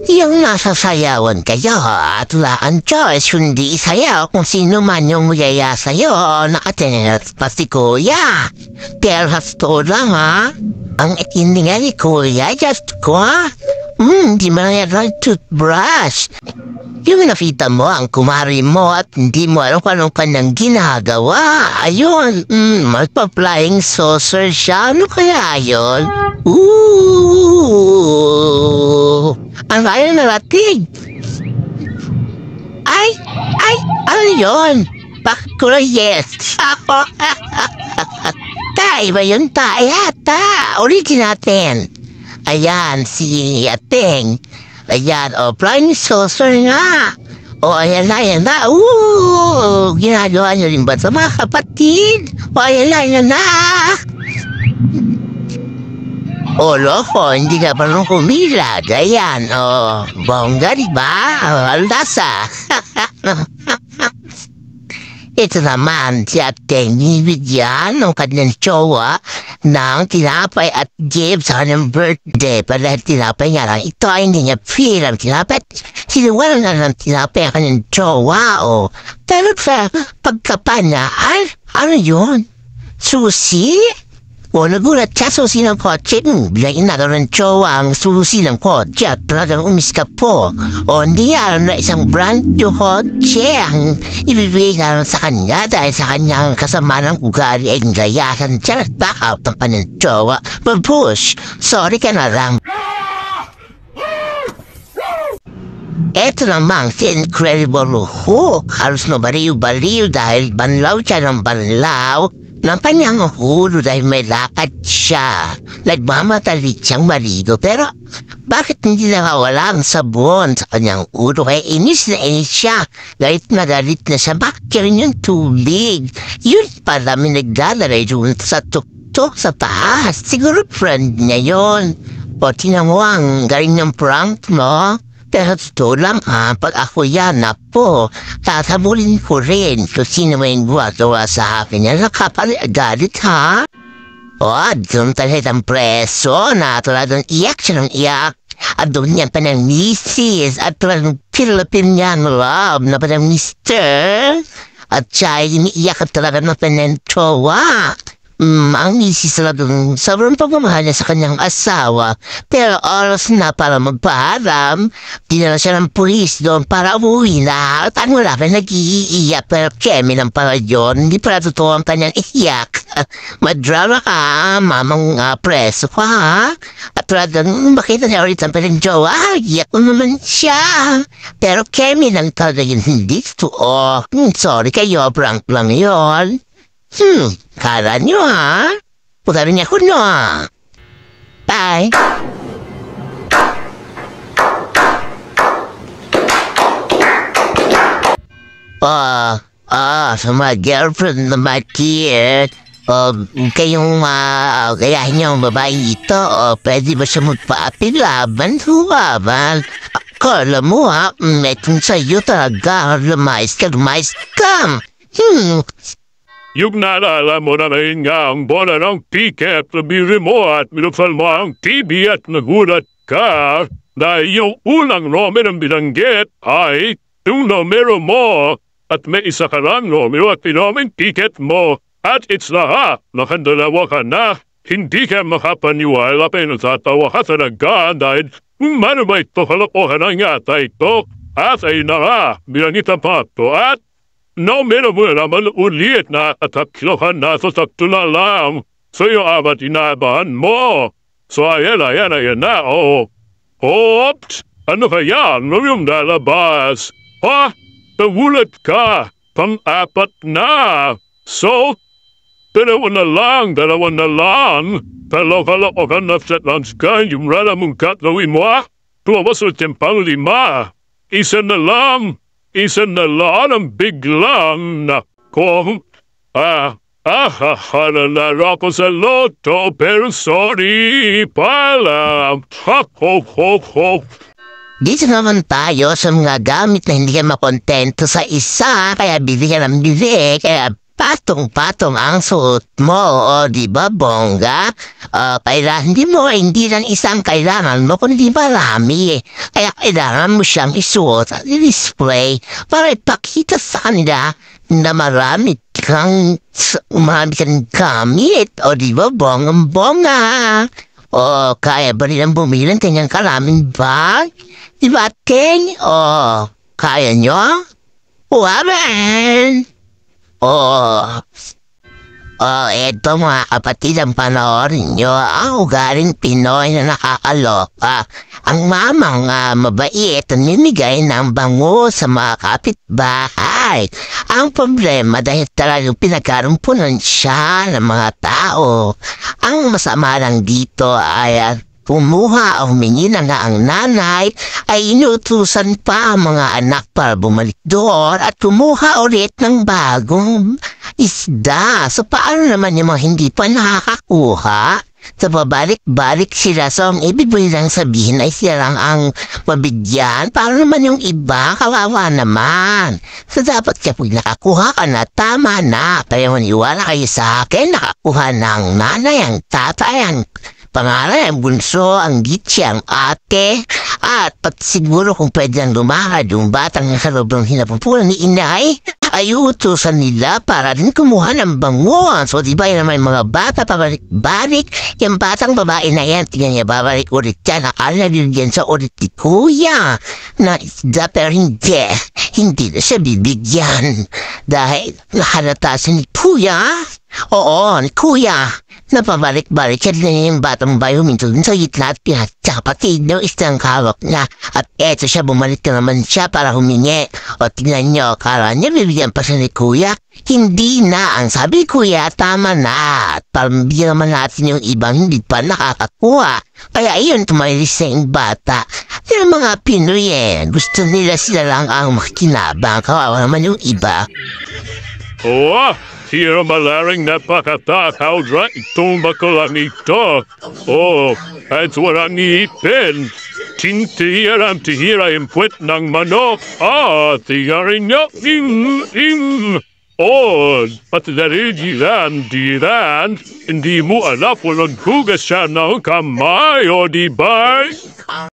Yung nasa sayawan kayo at wala kang choice kundi isayaw kung sino man yung magyaya sa'yo nakatingin pa si Kuya. Pero sa totoo lang ha, ang itindi nga ni Kuya, just ko ha. Di mo na yan toothbrush. Yung nakita mo ang kumari mo at hindi mo alam kung anong kanyang ginagawa. Ayun, magpa-flying saucer siya. Ano kaya yun? Ang kaya narating. Ay, ano yun? Bakit ko na yes? Ako. Tay ba yun tayo? Ulitin natin. Ayan, si Ateng. Ayan, flying saucer nga. Ayan na. Ginagawa nyo rin ba sa mga kapatid? Ayan na. Loko, hindi ka pa nung kumilag. Ayan, bongga, diba? Aldasa. Ito naman si Ateng binibigyan ng kanyang jowa ng tinapay at gift sa kanyang birthday. Dahil tinapay nga lang, ito ay hindi niya feel ang tinapay. Sinuwalan na ng tinapay ang kanyang jowa. Pero sa pagkapan niya, ano yun? Susi? Nagulat siya susi ng kotse. Bilangin na ng jowa ang susi ng kotse at talagang umiska po. Hindi alam na isang brand new kotse ang ibibigay na sa kanya dahil sa kanyang kasama ng ugali ay gayasan siya at back out ng kanyang jowa. Babush, sorry ka na lang. Eto namang si Incredible Hulk. Halos na baliw-baliw dahil banlaw siya ng banlaw ng kanyang ulo dahil may lakad siya. Nagmamatalit siyang maligo pero bakit hindi nakawala ang sabon sa kanyang ulo? Kaya inis na inis siya. Galit na siya. Bakit rin yung tubig? Yun pala may nagdalari doon sa tuktok sa taas. Siguro friend niya yun. Tinan mo ang galing ng prank, no? Pero totoo lang pag ako yan na po, tatabulin ko rin kung sino may buwagawa sa akin yan. Nakapagalit ha? Doon talaga ang preso na talagang iyak siya ng iyak. At doon niya pa ng misis at talagang Philippine love na pa ng mister. At siya ay iniiyak at talaga na pa ng jowa. Ang misis talagang sobrang pagmamahal niya sa kanyang asawa. Pero oras na para magpaalam, dinala siya ng pulis doon para umuwi na. At wala pa nag-iiyak. Pero kemi lang pala yun. Hindi pala totoo ang kanyang iyak. Madrama ka, mamang preso ka ha. At talagang makita niya ulit ang palang jowa. Iyak ko naman siya. Pero kemi lang talaga yun. Hindi totoo. Sorry kayo, prank lang yun. Kala nyo ha? Putarin niya ko no ha? Bye! Sa mga girlfriend na makiit, kayong gayahin niyo ang babae ito, pwede ba siya magpa-apilaban? Huwaban? Akala mo ha, kung sa'yo talaga, lumayas ka. Yung naalala mo na rin nga ang bola ng ticket na biri mo at binuksan mo ang TV at nagulat ka dahil yung unang numero ng binanggit ay yung numero mo at may isa ka lang numero at pinoming ticket mo at it's lahat. Nakandalawa ka na. Hindi ka makapaniwala pero natatawa ka talaga dahil umano ba ito kalokohan ang yata ito at ay na nga binangitan pa ito at numero mo naman ulit na ataklohan na sa sakto na lang. So yung amat inabahan mo. So ayan na. Oops! Ano kaya? Ano yung lalabas? Nagulat ka. Pang-apat na. So, dalawa na lang. Kalokan na sa lunch ka. Yung rala mong gagawin mo tumawas o tiyempang 5. Isa na lang ang biglang nako. Nalaro ko sa loto pero sorry pala. Dito naman tayo sa mga gamit na hindi ka makontento sa isa, kaya bili ka ng bili, kaya Patong-patong ang suot mo, o di ba, bongga? Hindi lang isang kailangan mo, kundi marami. Kaya kailangan mo siyang isuot at i-display para ipakita sa kanila na marami kang gamit. O di ba, bongang-bonga? O kaya ba nilang bumili ng kanyang karaming bag? Di ba, King? O, kaya nyo? Waman! Eto mga kapatid, ang panoorin nyo, ang ugaling Pinoy na nakakaloka. Ang mamang mabait at mimigay ng bango sa mga kapitbahay. Ang problema dahil talagang pinagkarumpunan siya ng mga tao. Ang masama lang dito ay kumuha o humingi na nga ang nanay ay inutusan pa ang mga anak para bumalik doon at kumuha ulit ng bagong isda. So paano naman yung mga hindi pa nakakakuha? So babalik-balik sila. So ang ibig mo lang sabihin ay sila lang ang mabigyan. Paano naman yung iba? Kawawa naman. So dapat kapag nakakuha ka na, tama na. Kaya maniwala kayo sa akin, nakakuha ng nanay, ang tatay, ang pangalan, ang bunso, ang gitsi, ang ate, at pati siguro kung pwede lang lumakad yung batang nasa loob ng hinapupunan ni inay, ay utusan nila para din kumuha ng banguan. So diba yun naman mga bata, pabalik-balik, yung batang babae na yan, tingnan niya, babalik ulit yan, akala nilagyan sa ulit ni kuya, na isda pero hindi na siya bibigyan, dahil nahalata siya ni kuya. Oo, ni kuya, napabalik-balik siya din yung batang bayo minto dun sa gitna at pinagkapatid ng isang kawak niya. At eto siya, bumalik na naman siya para humingi. O tingnan nyo, kala niya bibigyan pa siya ni kuya. Hindi na, ang sabi ni kuya, tama na. At pambigyan naman natin yung ibang hindi pa nakakakuha. Kaya ayun, tumalis na yung bata. Yung mga Pinoy gusto nila sila lang ang makinabang. Kawawa naman yung iba. Tira malaring napakatakaw dra itong bakulang ito. At walang ngipin. Tintiram tihira yung puwet ng manok. Tigarin nyo. Pati na rin diran. Hindi mo alam walang hugas siya ng kamay, o di ba?